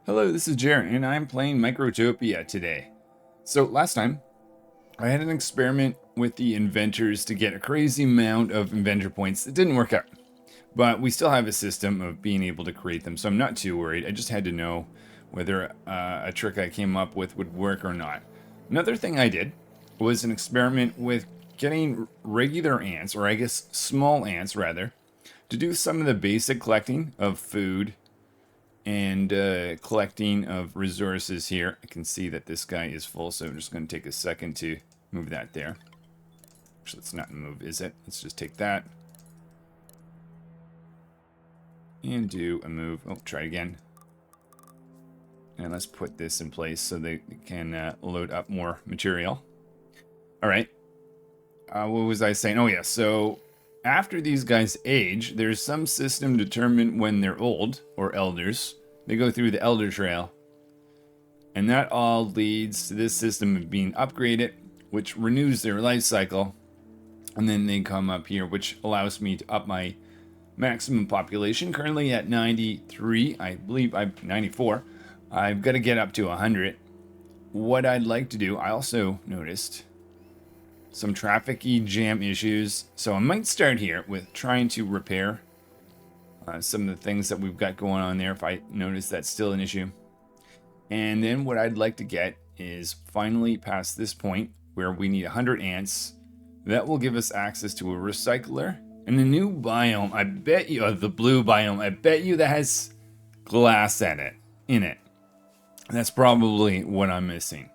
Hello, this is Jared, and I'm playing Microtopia today. So last time, I had an experiment with the inventors to get a crazy amount of inventor points that didn't work out. But we still have a system of being able to create them, so I'm not too worried. I just had to know whether a trick I came up with would work or not. Another thing I did was an experiment with getting regular ants, or I guess small ants rather, to do some of the basic collecting of food and collecting of resources here. I can see that this guy is full, so I'm just going to take a second to move that there. Actually, it's not move, is it? Let's just take that and do a move. Oh, try again. And let's put this in place so they can load up more material. All right. What was I saying? Oh, yeah. So after these guys age, there's some system determined when they're old or elders. They go through the elder trail. And that all leads to this system of being upgraded, which renews their life cycle. And then they come up here, which allows me to up my maximum population. Currently at 93, I believe I'm 94. I've got to get up to 100. What I'd like to do, I also noticed some traffic-y jam issues. So I might start here with trying to repair some of the things that we've got going on there if I notice that's still an issue. And then what I'd like to get is finally past this point where we need 100 ants. That will give us access to a recycler and a new biome. I bet you, the blue biome, I bet you that has glass in it. That's probably what I'm missing.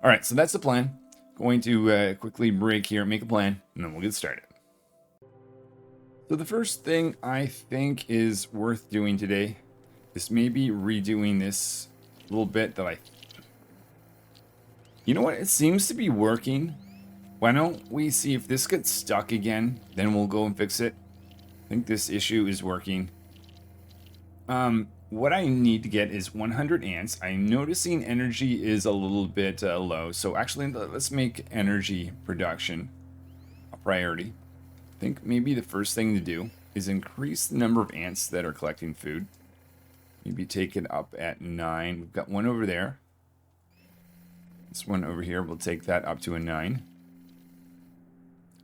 All right, so that's the plan. Going to quickly break here, make a plan, and then we'll get started. So the first thing I think is worth doing today is maybe redoing this little bit that You know what? It seems to be working. Why don't we see if this gets stuck again, then we'll go and fix it. I think this issue is working. What I need to get is 100 ants. I'm noticing energy is a little bit low, so actually let's make energy production a priority. I think maybe the first thing to do is increase the number of ants that are collecting food. Maybe take it up at 9. We've got one over there. This one over here, we'll take that up to a 9.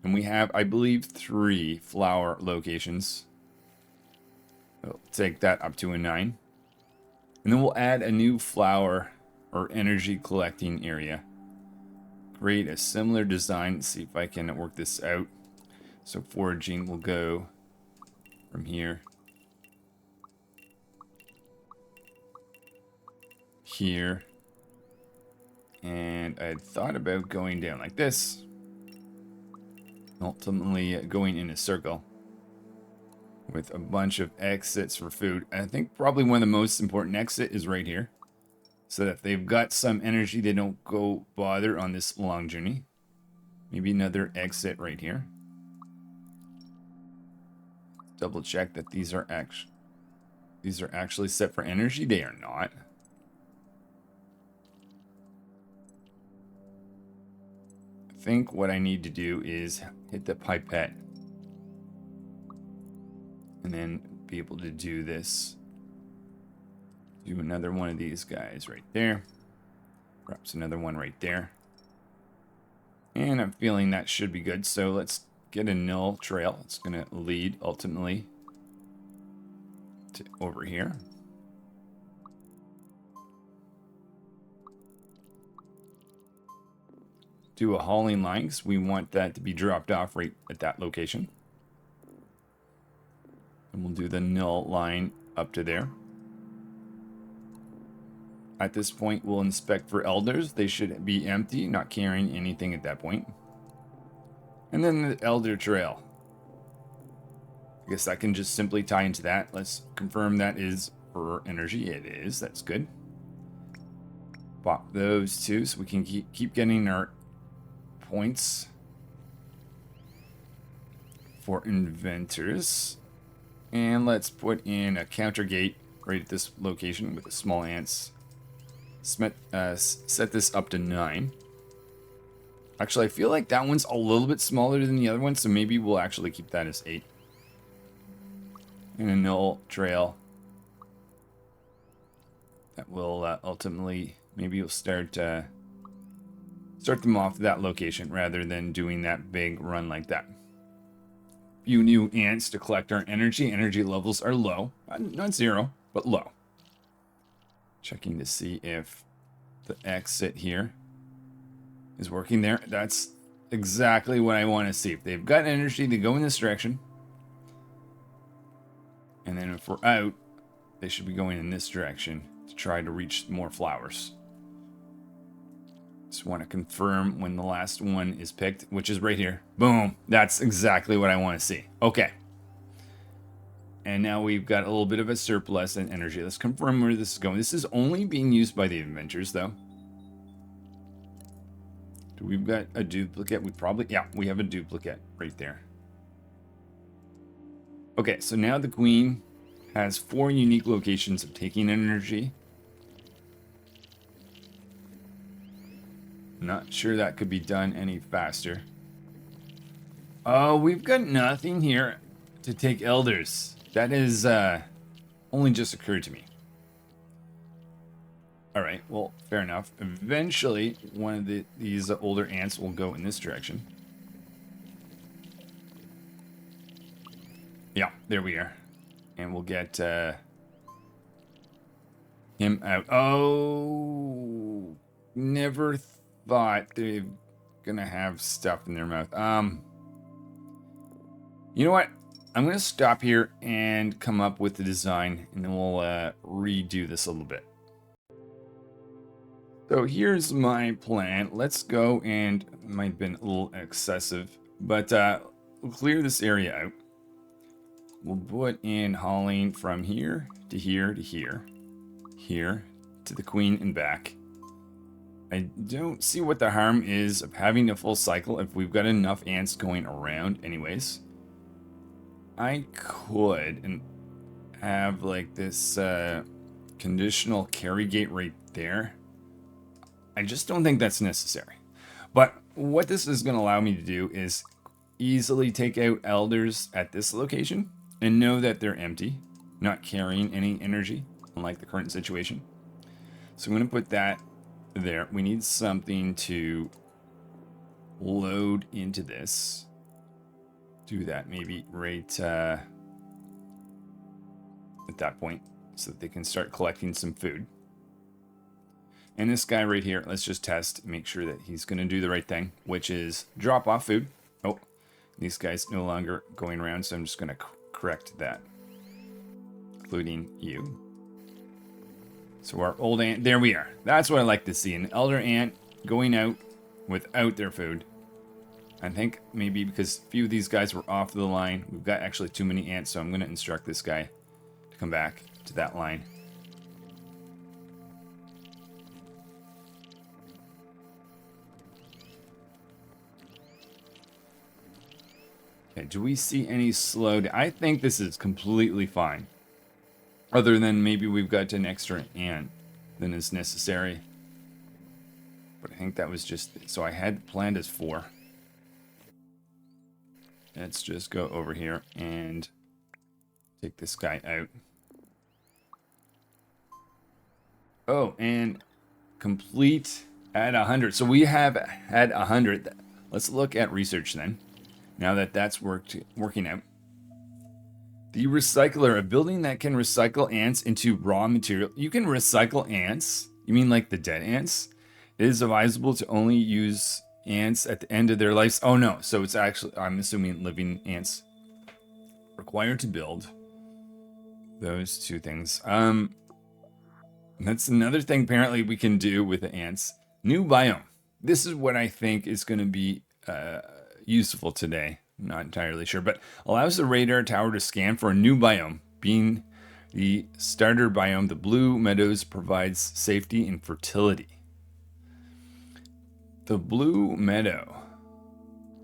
And we have, I believe, 3 flower locations. We'll take that up to a 9. And then we'll add a new flower or energy collecting area. Create a similar design. Let's see if I can work this out. So foraging will go from here. Here. And I had thought about going down like this. Ultimately going in a circle with a bunch of exits for food. I think probably one of the most important exit is right here. So that if they've got some energy, they don't go bother on this long journey. Maybe another exit right here. Double check that these are actually set for energy. They are not. I think what I need to do is hit the pipette and then be able to do this. Do another one of these guys right there. Perhaps another one right there. And I'm feeling that should be good. So let's get a null trail. It's going to lead ultimately to over here. Do a hauling line because we want that to be dropped off right at that location. And we'll do the null line up to there. At this point, we'll inspect for elders. They should be empty, not carrying anything at that point. And then the elder trail. I guess that can just simply tie into that. Let's confirm that is for energy. It is. That's good. Pop those two so we can keep getting our points for inventors. And let's put in a counter gate right at this location with the small ants. Set this up to 9. Actually, I feel like that one's a little bit smaller than the other one, so maybe we'll actually keep that as 8. And a null trail that will ultimately, maybe you'll start them off at that location rather than doing that big run like that. Few new ants to collect our energy. Energy levels are low. Not zero, but low. Checking to see if the exit here is working there. That's exactly what I want to see. If they've got energy, they go in this direction. And then if we're out, they should be going in this direction to try to reach more flowers. Just want to confirm when the last one is picked, which is right here. Boom. That's exactly what I want to see. Okay. And now we've got a little bit of a surplus in energy. Let's confirm where this is going. This is only being used by the adventurers, though. Do we've got a duplicate? We have a duplicate right there. Okay, so now the queen has 4 unique locations of taking energy. Not sure that could be done any faster. Oh, we've got nothing here to take elders. That is only just occurred to me. All right, well, fair enough. Eventually, one of these older ants will go in this direction. Yeah, there we are. And we'll get him out. Oh, never thought they're gonna have stuff in their mouth. You know what? I'm gonna stop here and come up with the design, and then we'll redo this a little bit. So here's my plan. Let's go, and it might have been a little excessive, but we'll clear this area out. We'll put in hauling from here to here to here, here to the queen and back. I don't see what the harm is of having a full cycle if we've got enough ants going around anyways. I could and have like this conditional carry gate right there. I just don't think that's necessary. But what this is going to allow me to do is easily take out elders at this location and know that they're empty, not carrying any energy, unlike the current situation. So I'm going to put that there. We need something to load into this. Do that maybe right at that point so that they can start collecting some food. And this guy right here, let's just test, make sure that he's going to do the right thing, which is drop off food. Oh, these guys no longer going around, so I'm just going to correct that, including you. So our old ant, there we are. That's what I like to see, an elder ant going out without their food. I think maybe because a few of these guys were off the line, we've got actually too many ants, so I'm going to instruct this guy to come back to that line. Okay, do we see any slowed? I think this is completely fine. Other than maybe we've got an extra ant than is necessary. But I think that was just... So I had planned as 4. Let's just go over here and take this guy out. Oh, and complete at 100. So we have had 100. Let's look at research then. Now that that's working out. The recycler, a building that can recycle ants into raw material. You can recycle ants? You mean like the dead ants? It is advisable to only use ants at the end of their lives. Oh no, so it's actually, I'm assuming living ants. Required to build. Those 2 things. That's another thing apparently we can do with the ants. New biome. This is what I think is going to be useful today. I'm not entirely sure, but allows the radar tower to scan for a new biome. Being the starter biome, the Blue Meadows provides safety and fertility. The Blue Meadow.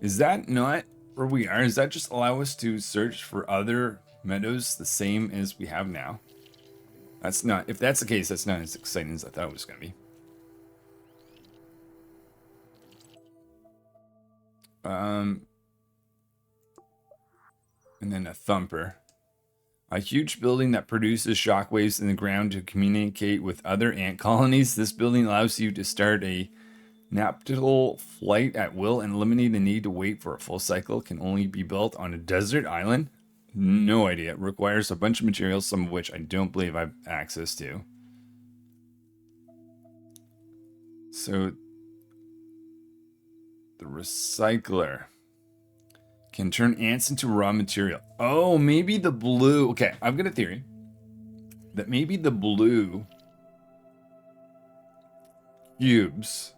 Is that not where we are? Does that just allow us to search for other meadows the same as we have now? That's not, if that's the case, that's not as exciting as I thought it was going to be. And then a thumper. A huge building that produces shockwaves in the ground to communicate with other ant colonies. This building allows you to start a naptical flight at will and eliminate the need to wait for a full cycle. Can only be built on a desert island. No idea. It requires a bunch of materials, some of which I don't believe I have access to. So the recycler can turn ants into raw material. Oh, maybe the blue. Okay, I've got a theory that maybe the blue cubes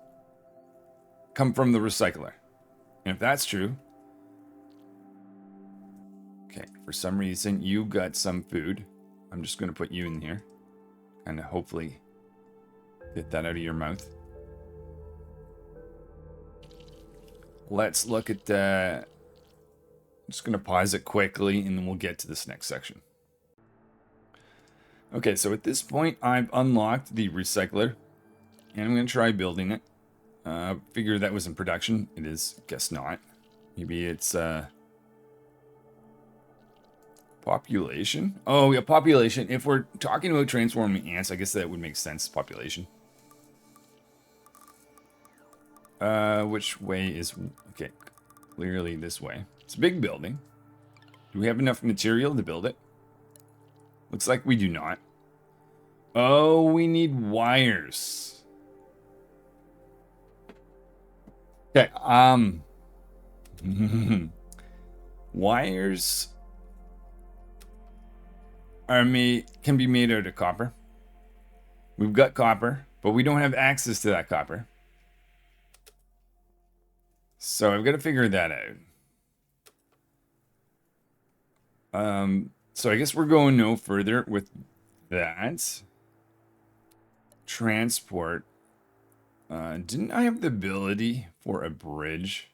come from the recycler. And if that's true, okay, for some reason you got some food. I'm just going to put you in here and hopefully get that out of your mouth. Let's look at I'm just going to pause it quickly and then we'll get to this next section. Okay, so at this point I've unlocked the recycler and I'm going to try building it. Figure that was in production. It is. Guess not. Maybe it's population. Oh, yeah, population. If we're talking about transforming ants, I guess that would make sense. Population. Which way is... Okay, clearly this way. It's a big building. Do we have enough material to build it? Looks like we do not. Oh, we need wires. Okay, wires can be made out of copper. We've got copper, but we don't have access to that copper. So I've got to figure that out. So I guess we're going no further with that. Transport. Didn't I have the ability for a bridge?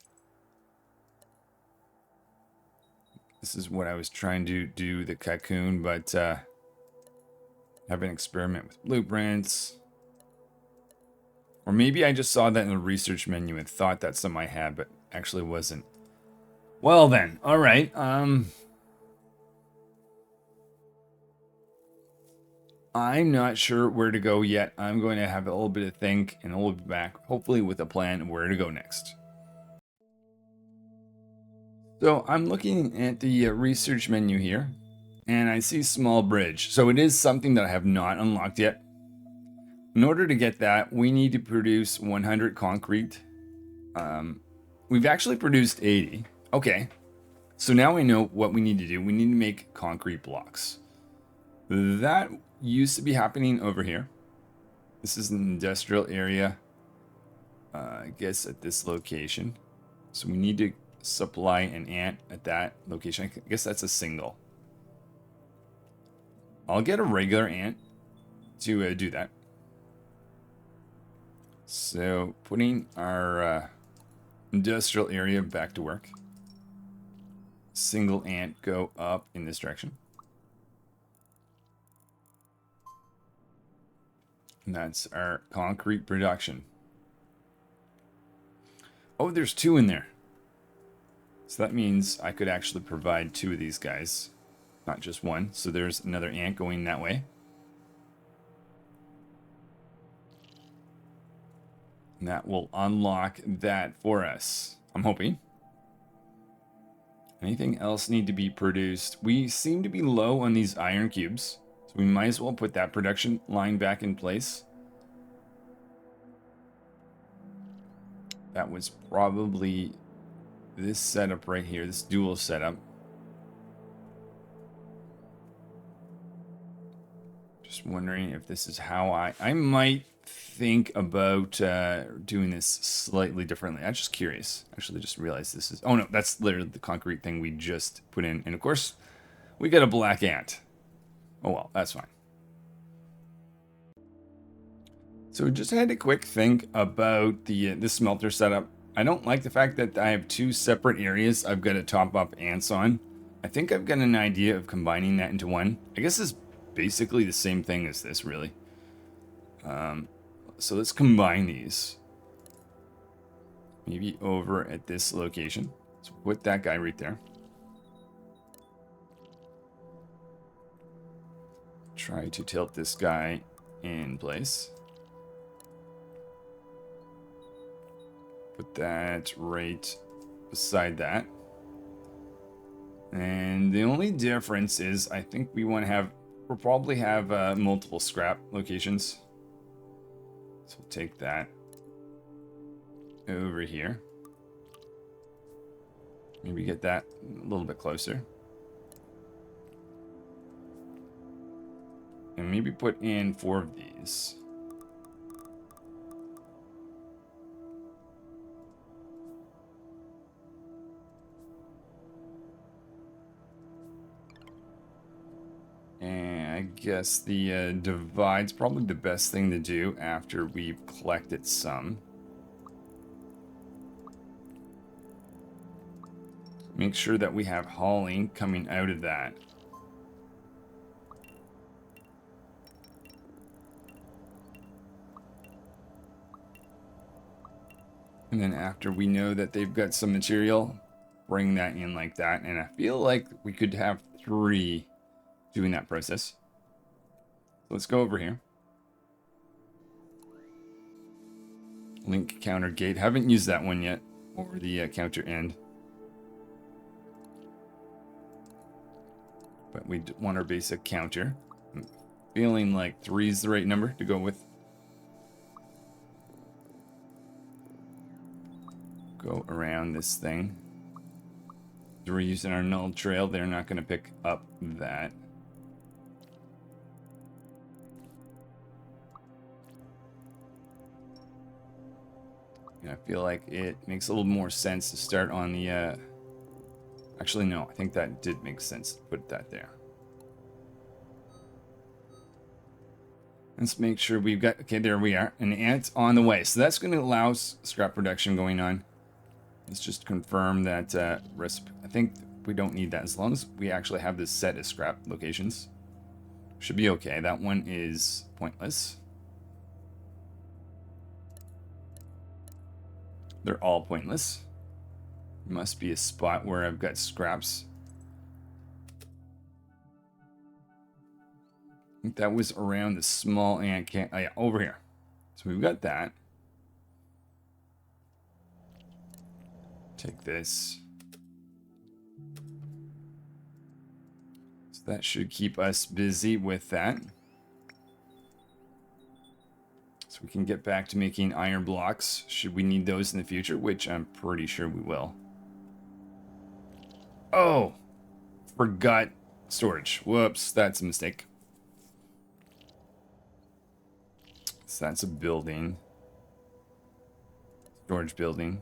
This is what I was trying to do, the cocoon, but have an experiment with blueprints. Or maybe I just saw that in the research menu and thought that's something I had, but actually wasn't. Well then, all right. I'm not sure where to go yet. I'm going to have a little bit of think, and we'll be back, hopefully with a plan of where to go next. So I'm looking at the research menu here, and I see small bridge. So it is something that I have not unlocked yet. In order to get that, we need to produce 100 concrete. We've actually produced 80. Okay. So now we know what we need to do. We need to make concrete blocks. That used to be happening over here. This is an industrial area, I guess at this location. So we need to supply an ant at that location. I guess that's a single. I'll get a regular ant to do that. So putting our industrial area back to work. Single ant go up in this direction. And that's our concrete production. Oh, there's 2 in there. So that means I could actually provide 2 of these guys, not just 1. So there's another ant going that way. And that will unlock that for us, I'm hoping. Anything else need to be produced? We seem to be low on these iron cubes. So we might as well put that production line back in place. That was probably this setup right here, this dual setup. Just wondering if this is how I might think about doing this slightly differently. I'm just curious. Actually, just realized this is... Oh no, that's literally the concrete thing we just put in. And of course, we got a black ant. Oh well, that's fine. So just had a quick think about the smelter setup. I don't like the fact that I have 2 separate areas I've got to top up ants on. I think I've got an idea of combining that into one. I guess it's basically the same thing as this, really. So let's combine these. Maybe over at this location. So put that guy right there. Try to tilt this guy in place. Put that right beside that. And the only difference is I think we'll probably have multiple scrap locations. So we'll take that over here. Maybe get that a little bit closer. And maybe put in 4 of these. And I guess the divide's probably the best thing to do after we've collected some. Make sure that we have hauling coming out of that. And then after we know that they've got some material, bring that in like that. And I feel like we could have 3 doing that process. Let's go over here. Link counter gate. Haven't used that one yet. Or the counter end. But we want our basic counter. I'm feeling like 3 is the right number to go with. Go around this thing. So we're using our null trail. They're not going to pick up that. And I feel like it makes a little more sense to start on the... Actually, no. I think that did make sense to put that there. Let's make sure we've got... Okay, there we are. An ant on the way. So that's going to allow scrap production going on. Let's just confirm that recipe. I think we don't need that as long as we actually have this set as scrap locations. Should be okay. That one is pointless. They're all pointless. Must be a spot where I've got scraps. I think that was around the small ant camp. Oh yeah, over here. So we've got that. Take this. So that should keep us busy with that. So we can get back to making iron blocks should we need those in the future, which I'm pretty sure we will. Oh! Forgot storage. Whoops, that's a mistake. So that's a building. Storage building.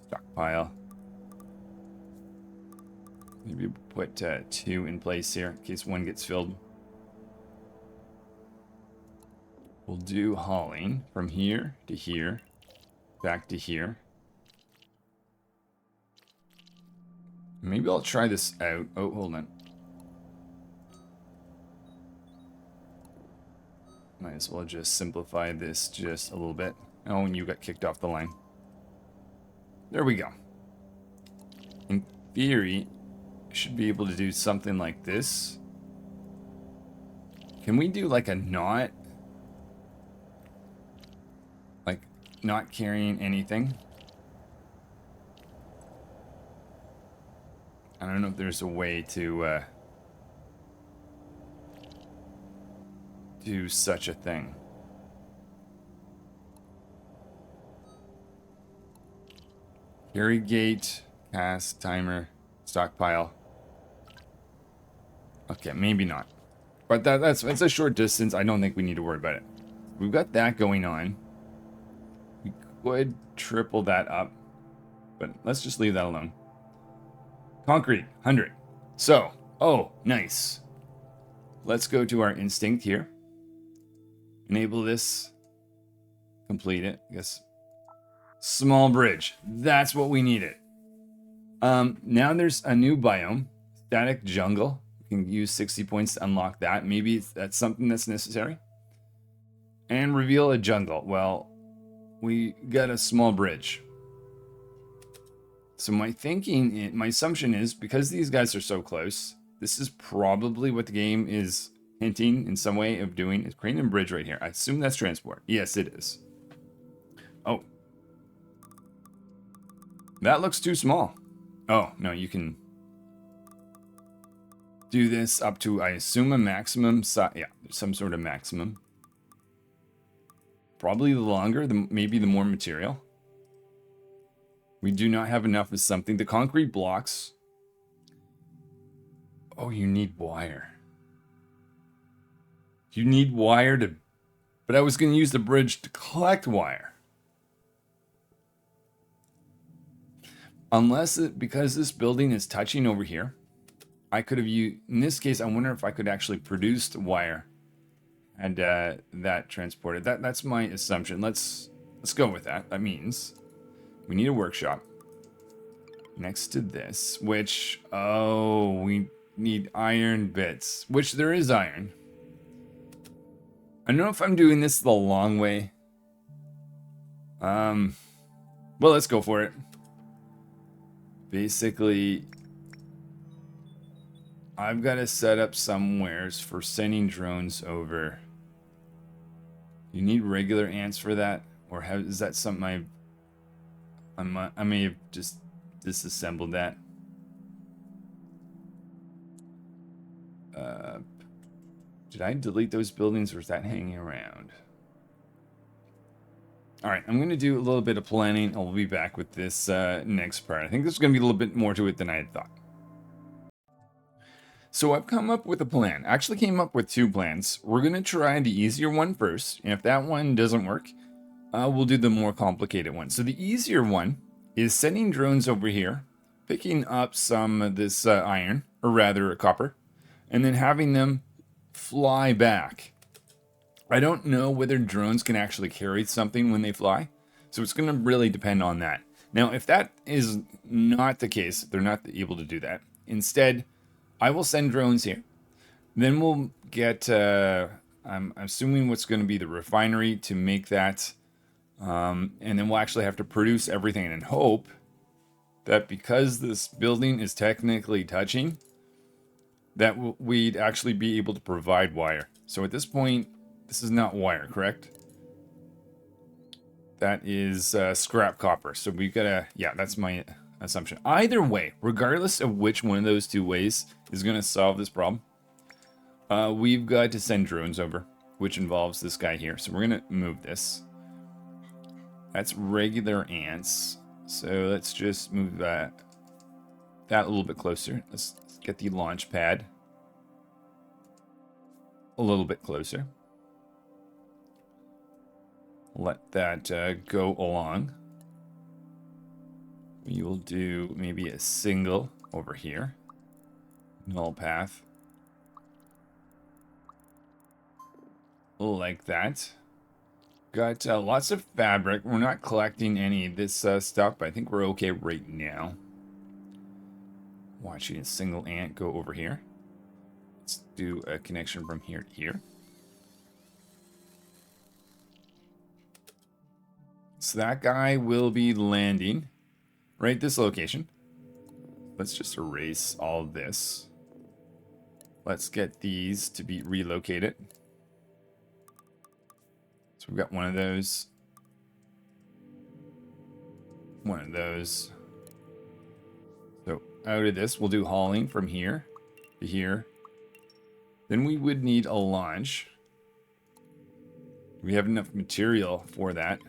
Stockpile. Maybe put 2 in place here in case one gets filled. We'll do hauling from here to here, back to here. Maybe I'll try this out. Oh, hold on. Might as well just simplify this just a little bit. Oh, and you got kicked off the line. There we go. In theory, I should be able to do something like this. Can we do like a knot? Like, not carrying anything? I don't know if there's a way to do such a thing. Carry gate, cast, timer, stockpile. Okay, maybe not. But that's a short distance. I don't think we need to worry about it. We've got that going on. We could triple that up. But let's just leave that alone. Concrete, 100. So, oh, nice. Let's go to our instinct here. Enable this. Complete it, I guess. Small bridge. That's what we needed. Now there's a new biome. Static jungle. We can use 60 points to unlock that. Maybe that's something that's necessary. And reveal a jungle. Well, we got a small bridge. So my thinking, my assumption is, because these guys are so close, this is probably what the game is hinting in some way of doing is crane and bridge right here. I assume that's transport. Yes, it is. Oh. That looks too small. Oh, no, you can do this up to, I assume, a maximum size. Yeah, some sort of maximum. Probably the longer, maybe the more material. We do not have enough of something. The concrete blocks. Oh, you need wire. You need wire to... But I was going to use the bridge to collect wire. Unless because this building is touching over here, I could have used... In this case, I wonder if I could actually produce the wire and that transported. That's my assumption. Let's go with that. That means we need a workshop next to this, which, oh, we need iron bits, which there is iron. I don't know if I'm doing this the long way. Well, let's go for it. Basically, I've got to set up somewheres for sending drones over. You need regular ants for that? Or is that something I may have just disassembled that? Did I delete those buildings or is that hanging around? Alright, I'm going to do a little bit of planning. I'll be back with this next part. I think there's going to be a little bit more to it than I had thought. So I've come up with a plan. I actually came up with two plans. We're going to try the easier one first. And if that one doesn't work, we'll do the more complicated one. So the easier one is sending drones over here, picking up some of this iron, or rather copper, and then having them fly back. I don't know whether drones can actually carry something when they fly, so it's going to really depend on that. Now, if that is not the case, they're not able to do that. Instead, I will send drones here. Then we'll get, I'm assuming what's going to be the refinery to make that. And then we'll actually have to produce everything and hope that because this building is technically touching, that we'd actually be able to provide wire. So at this point, this is not wire, correct? That is scrap copper. So we've got to, yeah, that's my assumption. Either way, regardless of which one of those two ways is going to solve this problem, we've got to send drones over, which involves this guy here. So we're going to move this. That's regular ants. So let's just move that a little bit closer. Let's get the launch pad a little bit closer. Let that go along. We will do maybe a single over here. Null path. Like that. Got lots of fabric. We're not collecting any of this stuff, but I think we're okay right now. Watching a single ant go over here. Let's do a connection from here to here. So that guy will be landing right at this location. Let's just erase all of this. Let's get these to be relocated. So we've got one of those. One of those. So out of this, we'll do hauling from here to here. Then we would need a launch. We have enough material for that.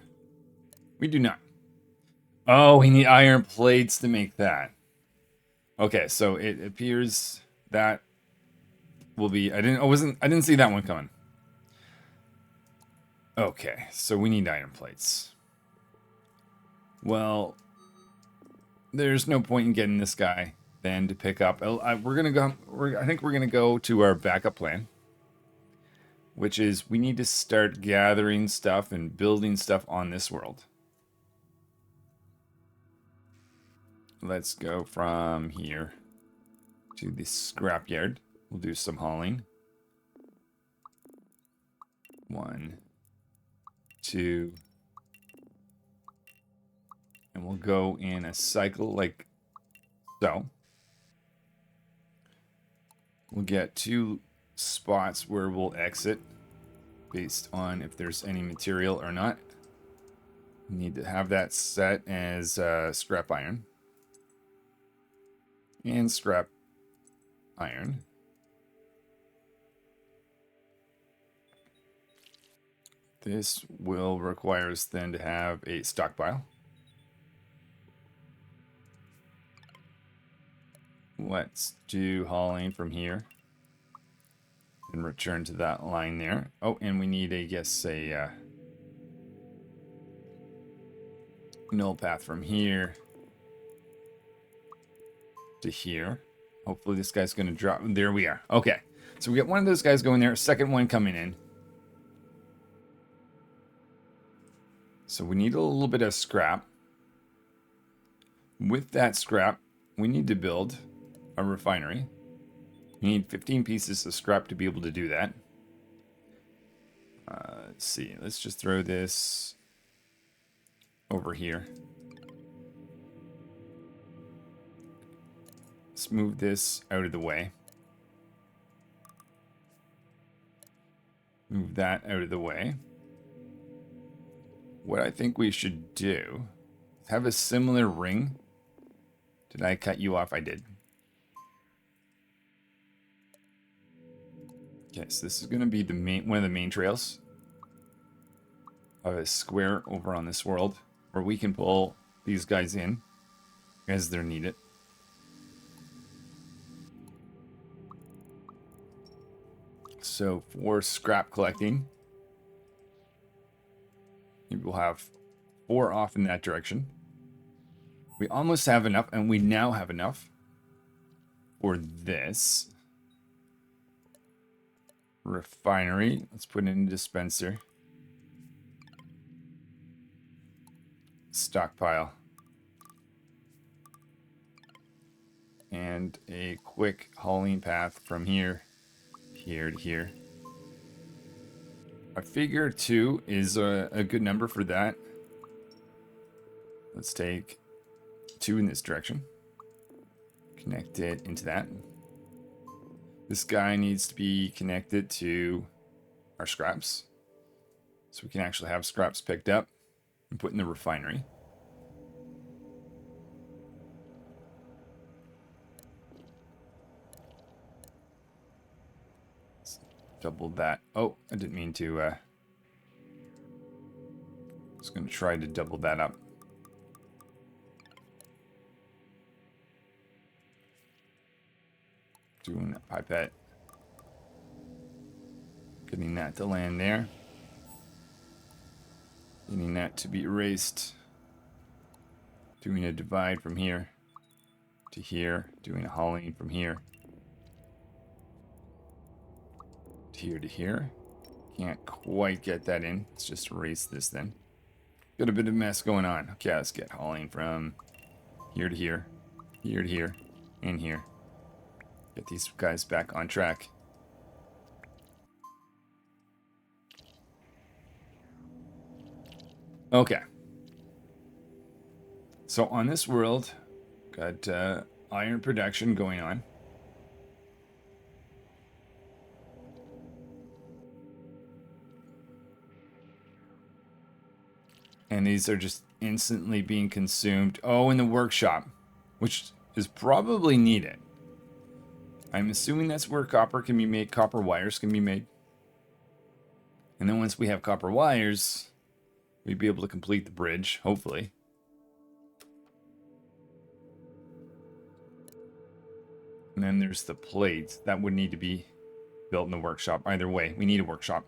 We do not. Oh, we need iron plates to make that. Okay, so it appears that will be. I didn't see that one coming. Okay, so we need iron plates. Well, there's no point in getting this guy then to pick up. We're gonna go. I think we're gonna go to our backup plan, which is we need to start gathering stuff and building stuff on this world. Let's go from here to the scrapyard. We'll do some hauling. 1, 2, and we'll go in a cycle like so. We'll get 2 spots where we'll exit based on if there's any material or not. We need to have that set as scrap iron and scrap iron. This will require us then to have a stockpile. Let's do hauling from here and return to that line there. Oh, and we need, I guess, a null path from here to here. Hopefully this guy's going to drop. There we are. Okay, so we got one of those guys going there, a second one coming in. So we need a little bit of scrap. With that scrap, we need to build a refinery. We need 15 pieces of scrap to be able to do that. Let's see. Let's just throw this over here. Let's move this out of the way. Move that out of the way. What I think we should do is have a similar ring. Did I cut you off? I did. Okay, so this is going to be the one of the main trails of a square over on this world where we can pull these guys in as they're needed. So for scrap collecting, we'll have 4 off in that direction. We almost have enough, and we now have enough for this refinery. Let's put in a dispenser. Stockpile. And a quick hauling path from here to here. I figure 2 is a good number for that. Let's take 2 in this direction. Connect it into that. This guy needs to be connected to our scraps. So we can actually have scraps picked up and put in the refinery. Let's double that. Oh, I didn't mean to. I was going to try to double that up. Doing that pipette. Getting that to land there. Getting that to be erased. Doing a divide from here to here. Doing a hauling from here to here. Can't quite get that in. Let's just erase this then. Got a bit of mess going on. Okay, let's get hauling from here to here, here to here, and here. Get these guys back on track. Okay. So on this world, got iron production going on. And these are just instantly being consumed. Oh, in the workshop, which is probably needed. I'm assuming that's where copper can be made, copper wires can be made. And then once we have copper wires, we'd be able to complete the bridge, hopefully. And then there's the plates that would need to be built in the workshop. Either way, we need a workshop.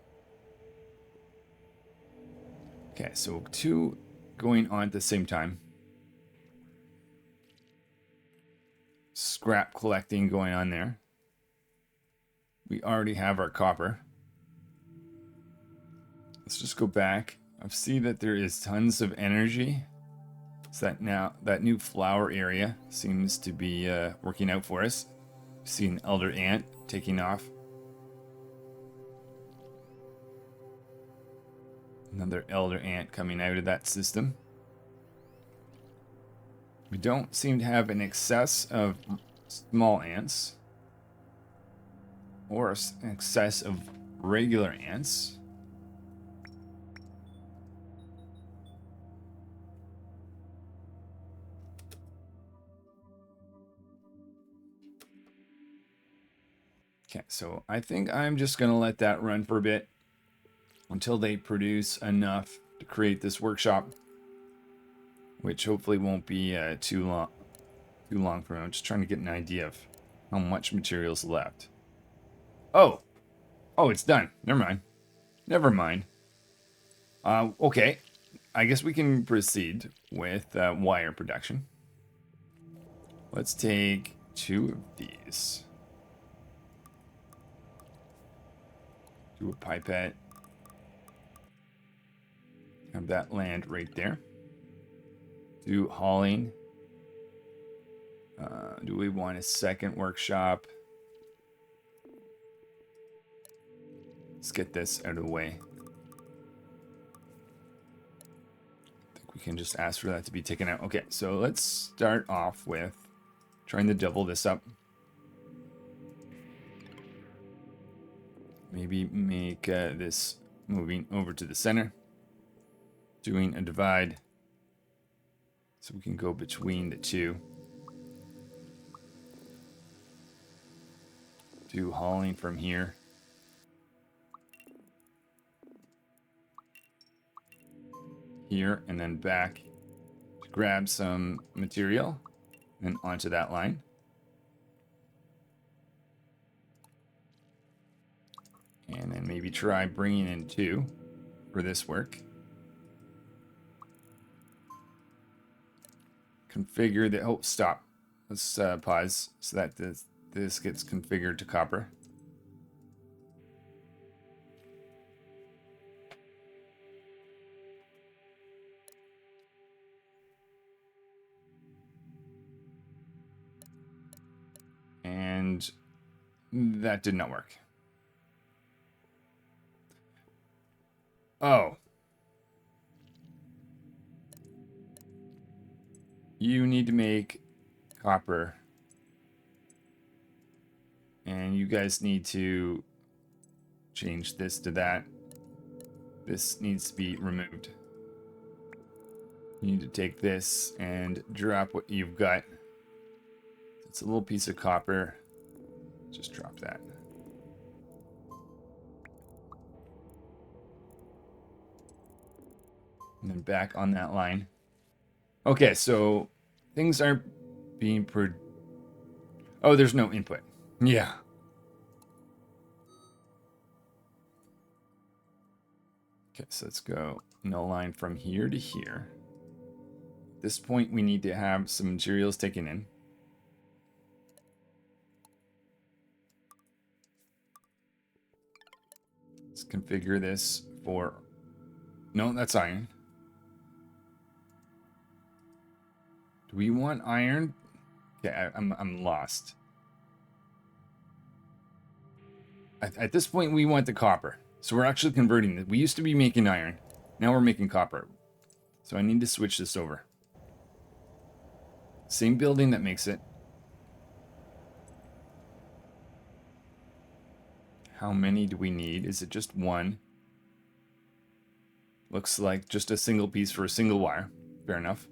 Okay, so 2 going on at the same time. Scrap collecting going on there. We already have our copper. Let's just go back. I see that there is tons of energy. So that now that new flower area seems to be working out for us. See an elder ant taking off. Another elder ant coming out of that system. We don't seem to have an excess of small ants. or excess of regular ants. Okay, so I think I'm just going to let that run for a bit until they produce enough to create this workshop, which hopefully won't be too long for me. I'm just trying to get an idea of how much material's left. Oh, it's done. Never mind. Never mind. Okay, I guess we can proceed with wire production. Let's take 2 of these. Do a pipette. Have that land right there. Do hauling. Do we want a second workshop? Let's get this out of the way. I think we can just ask for that to be taken out. Okay, so let's start off with trying to double this up. Maybe make this moving over to the center. Doing a divide so we can go between the two. Do hauling from here. Here and then back to grab some material and onto that line. And then maybe try bringing in 2 for this work. Configure the... Oh, stop. Let's pause so that this gets configured to copper. And that did not work. Oh. You need to make copper. And you guys need to change this to that. This needs to be removed. You need to take this and drop what you've got. It's a little piece of copper. Just drop that. And then back on that line. Okay, so things aren't being Oh, there's no input. Yeah. Okay, so let's go null line from here to here. At this point, we need to have some materials taken in. Let's configure this for... No, that's iron. Do we want iron? Okay, I'm lost. At this point, we want the copper. So we're actually converting it. We used to be making iron. Now we're making copper. So I need to switch this over. Same building that makes it. How many do we need? Is it just 1? Looks like just a single piece for a single wire. Fair enough.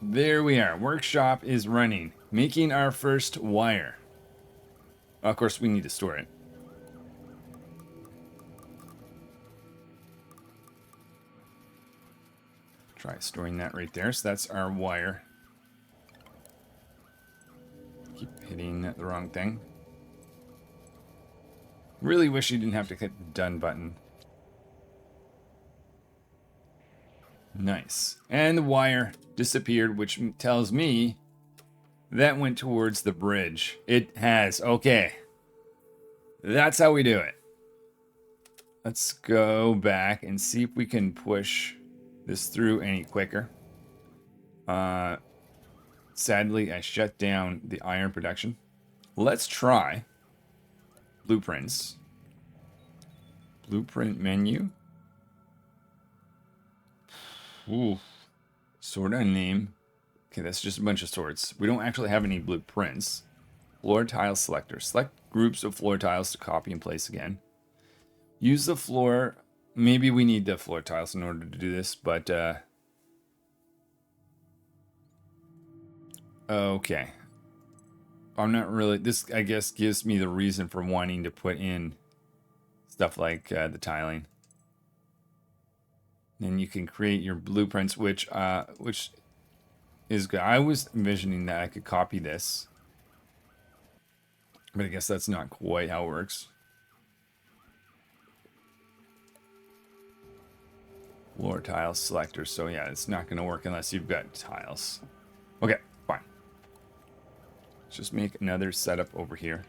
There we are. Workshop is running. Making our first wire. Of course, we need to store it. Try storing that right there. So that's our wire. Keep hitting the wrong thing. Really wish you didn't have to hit the done button. Nice. And the wire disappeared, which tells me that went towards the bridge. It has. Okay. That's how we do it. Let's go back and see if we can push this through any quicker. Sadly, I shut down the iron production. Let's try blueprints. Blueprint menu. Ooh. Sword on name. Okay, that's just a bunch of swords. We don't actually have any blueprints. Floor tile selector. Select groups of floor tiles to copy and place again. Use the floor. Maybe we need the floor tiles in order to do this, but okay. I'm not really, this I guess gives me the reason for wanting to put in stuff like the tiling. Then you can create your blueprints, which is good. I was envisioning that I could copy this, but I guess that's not quite how it works. Floor tile selector. So yeah, it's not going to work unless you've got tiles. Okay, fine. Let's just make another setup over here.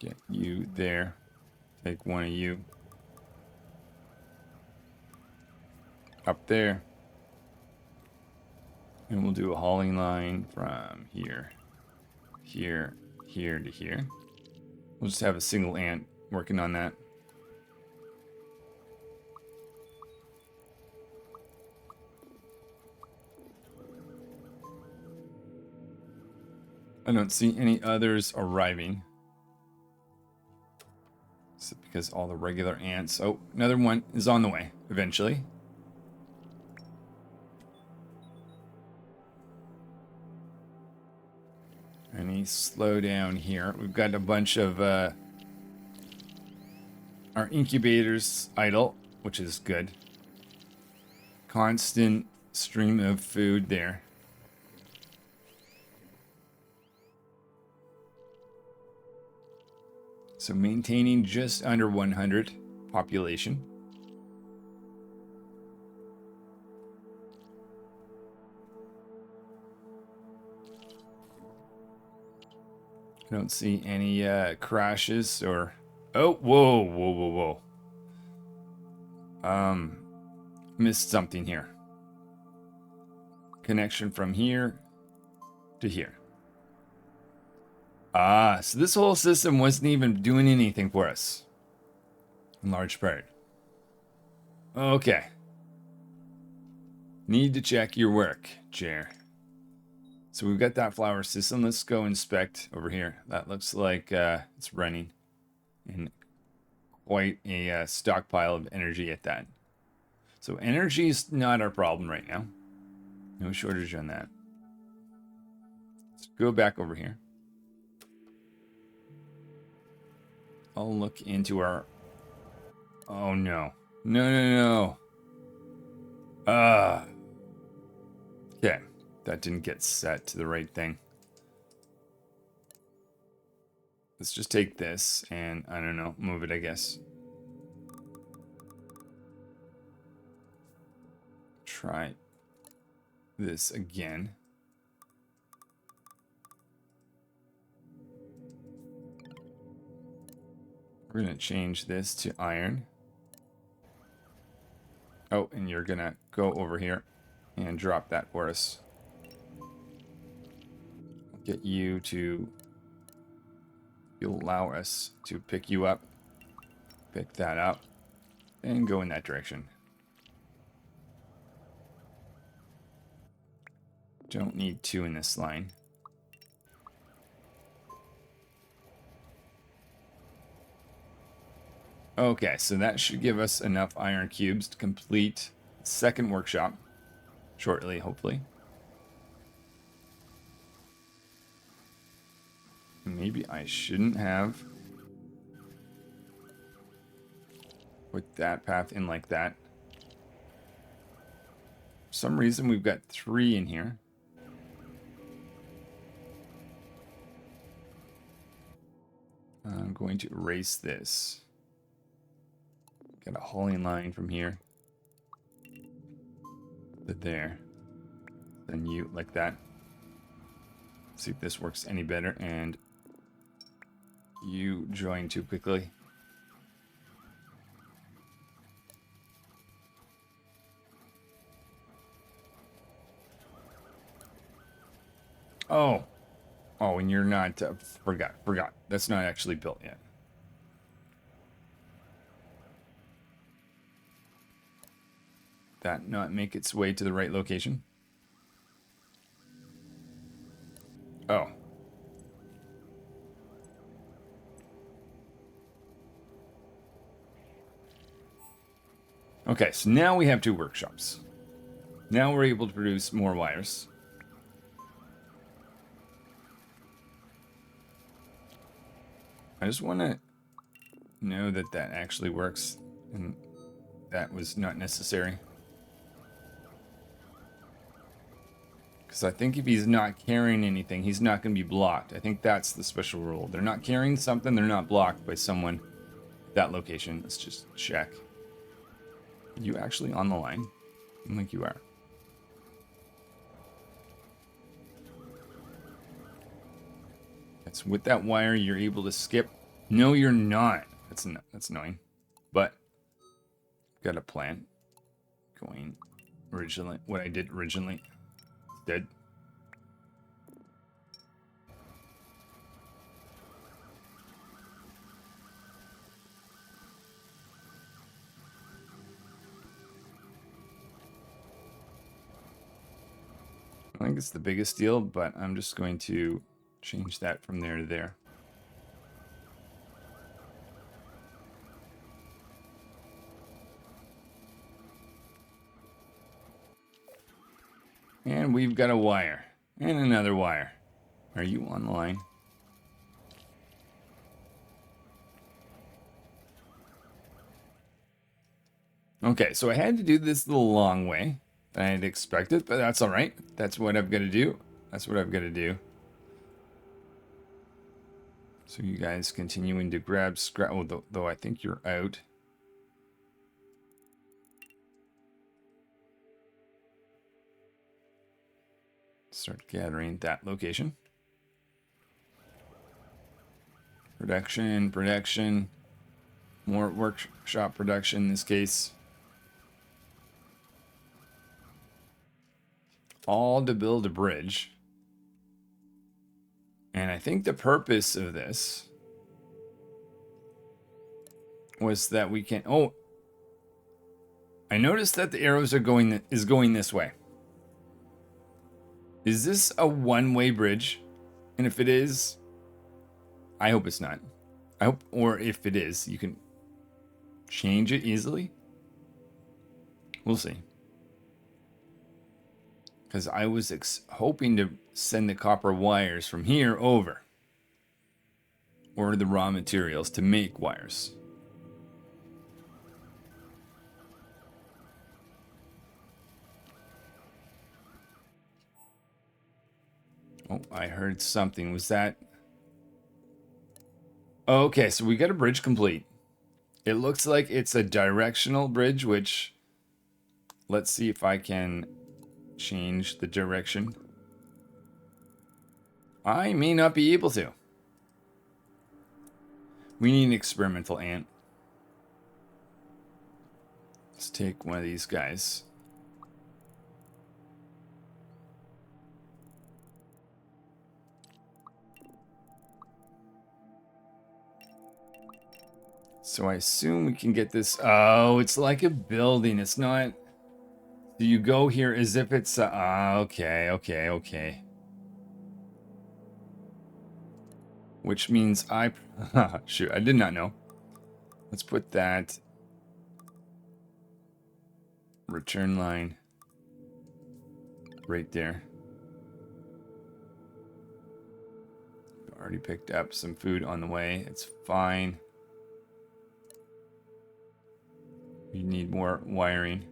Get you there. Take one of you. Up there. And we'll do a hauling line from here, here, here to here. We'll just have a single ant working on that. I don't see any others arriving. Is it because all the regular ants? Oh, another one is on the way eventually. Any slow down here. We've got a bunch of our incubators idle, which is good. Constant stream of food there. So maintaining just under 100 population. I don't see any crashes or... Oh, whoa, whoa, whoa, whoa. Missed something here. Connection from here to here. Ah, so this whole system wasn't even doing anything for us. In large part. Okay. Need to check your work, Chair. So we've got that flower system. Let's go inspect over here. That looks like it's running. And quite a stockpile of energy at that. So energy is not our problem right now. No shortage on that. Let's go back over here. I'll look into our... Oh, no. No, no, no. Okay. That didn't get set to the right thing. Let's just take this and, I don't know, move it, I guess. Try this again. We're going to change this to iron. Oh, and you're going to go over here and drop that for us. Get you to... You'll allow us to pick you up. Pick that up. And go in that direction. Don't need two in this line. Okay, so that should give us enough iron cubes to complete the second workshop shortly, hopefully. Maybe I shouldn't have put that path in like that. For some reason, we've got 3 in here. I'm going to erase this. Got a hauling line from here to there. Then you like that. See if this works any better. And you join too quickly. Oh. Oh, and you're not... forgot. That's not actually built yet. that not make its way to the right location? Oh. Okay, so now we have 2 workshops. Now we're able to produce more wires. I just want to know that that actually works, and that was not necessary. Because I think if he's not carrying anything, he's not going to be blocked. I think that's the special rule. They're not carrying something, they're not blocked by someone at that location. Let's just check. Are you actually on the line? I think you are. It's with that wire you're able to skip. No, you're not. That's annoying. But got a plan. Going originally, what I did originally. Dead. I think it's the biggest deal, but I'm just going to change that from there to there. And we've got a wire. And another wire. Are you on the line? Okay, so I had to do this the long way than I had expected, but that's all right. That's what I've got to do. That's what I've got to do. So you guys continuing to grab scrap, oh, though I think you're out. Start gathering that location. Production. More workshop production in this case. All to build a bridge. And I think the purpose of this was that we can... Oh, I noticed that the arrows are going this way. Is this a one-way bridge? And if it is, I hope it's not. I hope, or if it is, you can change it easily. We'll see. Because I was hoping to send the copper wires from here over. Or the raw materials to make wires. Oh, I heard something. Was that... Okay, so we got a bridge complete. It looks like it's a directional bridge, which... Let's see if I can change the direction. I may not be able to. We need an experimental ant. Let's take one of these guys. So I assume we can get this. Oh, it's like a building. It's not. Do you go here as if it's. Okay. Which means I. Shoot, I did not know. Let's put that. Return line. Right there. Already picked up some food on the way. It's fine. You need more wiring.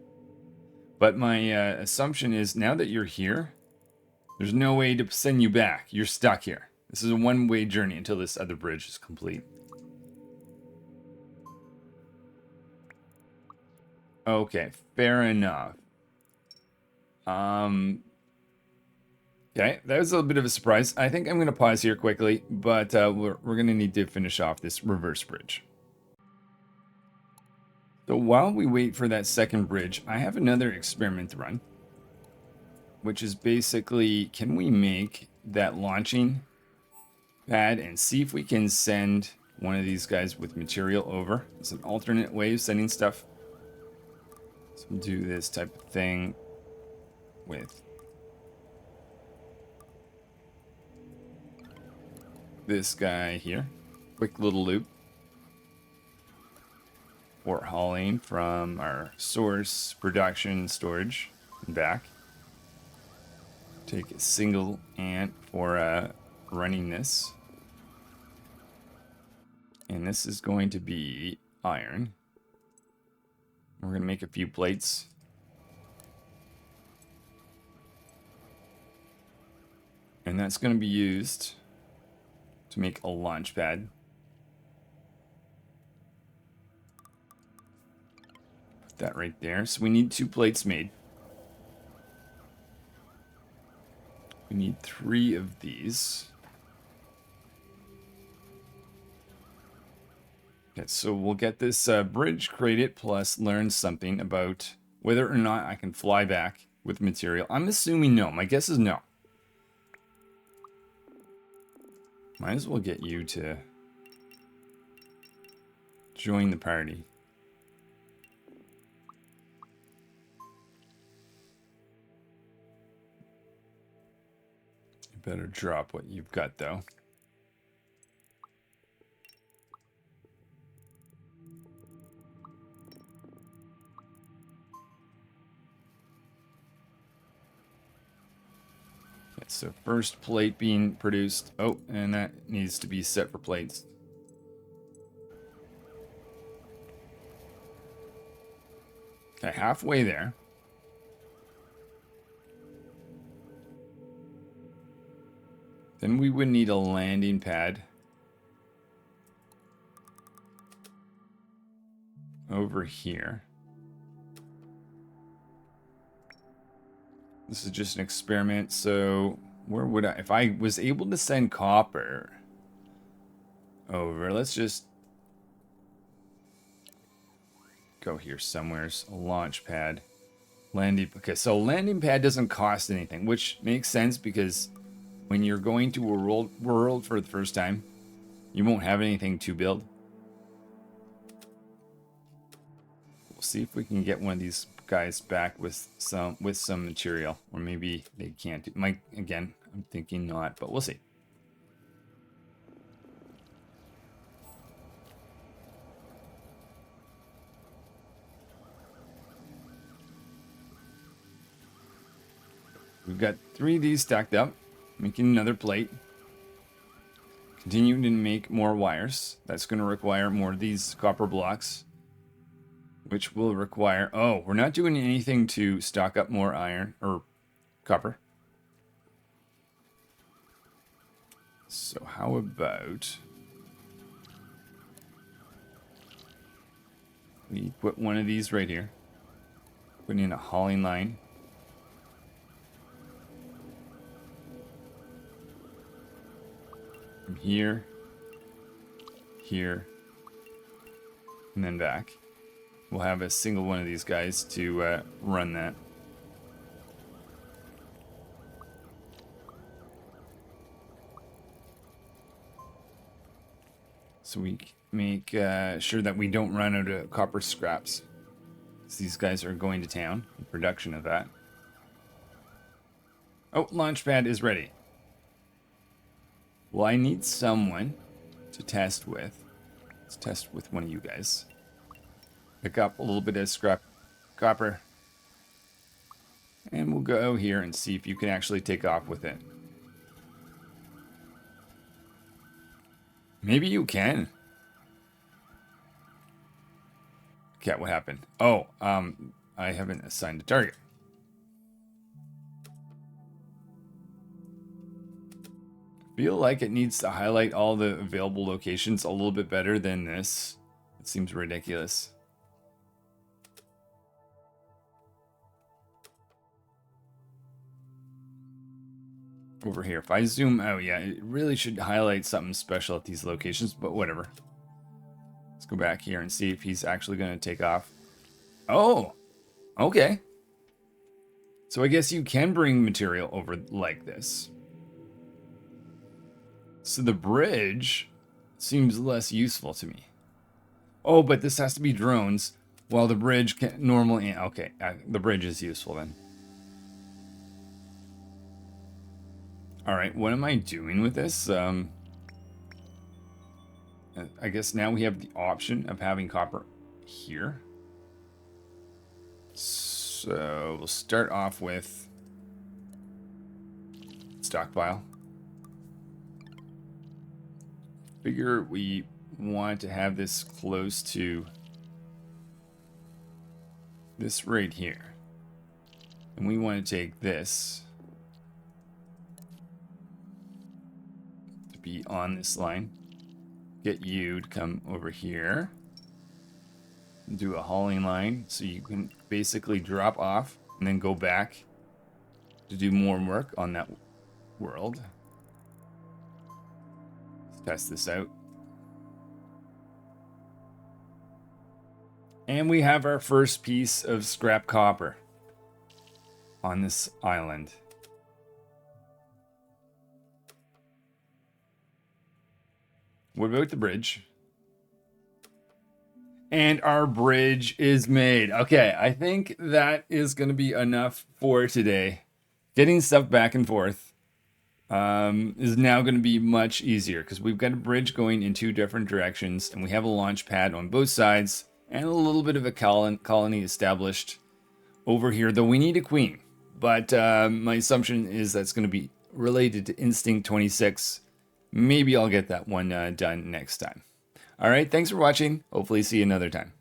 But my assumption is now that you're here, there's no way to send you back. You're stuck here. This is a one-way journey until this other bridge is complete. Okay, fair enough. Okay, that was a bit of a surprise. I think I'm going to pause here quickly, but we're going to need to finish off this reverse bridge. So while we wait for that second bridge, I have another experiment to run, which is basically, can we make that launching pad and see if we can send one of these guys with material over? It's an alternate way of sending stuff. So we'll do this type of thing with this guy here. Quick little loop. For hauling from our source production storage and back. Take a single ant for running this. And this is going to be iron. We're going to make a few plates. And that's going to be used to make a launch pad. Put that right there. So we need 2 plates made. We need 3 of these. Okay, so we'll get this bridge, create it, plus learn something about whether or not I can fly back with material. I'm assuming no. My guess is no. Might as well get you to join the party. You better drop what you've got, though. So first plate being produced. Oh, and that needs to be set for plates. Okay, halfway there. Then we would need a landing pad over here. This is just an experiment, so where would I... If I was able to send copper over, let's just go here somewheres. A launch pad. Landing... Okay, so landing pad doesn't cost anything, which makes sense because when you're going to a world for the first time, you won't have anything to build. We'll see if we can get one of these guys back with some material, or maybe they can't. Again, I'm thinking not, but we'll see. We've got 3 of these stacked up, making another plate. Continuing to make more wires. That's going to require more of these copper blocks, which will require... Oh, we're not doing anything to stock up more iron or copper. So how about we put one of these right here. Put in a hauling line. From here, here, and then back. We'll have a single one of these guys to run that. So we make sure that we don't run out of copper scraps. So these guys are going to town in production of that. Oh, launchpad is ready. Well, I need someone to test with. Let's test with one of you guys. Pick up a little bit of scrap copper. And we'll go here and see if you can actually take off with it. Maybe you can. Okay, what happened? Oh, I haven't assigned a target. Feel like it needs to highlight all the available locations a little bit better than this. It seems ridiculous. Over here, if I zoom out, yeah, it really should highlight something special at these locations, but whatever. Let's go back here and see if he's actually going to take off. Oh, okay. So I guess you can bring material over like this. So the bridge seems less useful to me. Oh, but this has to be drones. Well, the bridge can normally... Okay, the bridge is useful then. All right, what am I doing with this? I guess now we have the option of having copper here. So we'll start off with stockpile. Figure we want to have this close to this right here. And we want to take this to be on this line. Get you to come over here. Do a hauling line so you can basically drop off and then go back to do more work on that world. Let's test this out. And we have our first piece of scrap copper on this island. What about the bridge? And our bridge is made. Okay, I think that is going to be enough for today. Getting stuff back and forth is now going to be much easier because we've got a bridge going in 2 different directions and we have a launch pad on both sides and a little bit of a colony established over here, though we need a queen. But my assumption is that's going to be related to Instinct 26. Maybe I'll get that one done next time. All right, thanks for watching. Hopefully see you another time.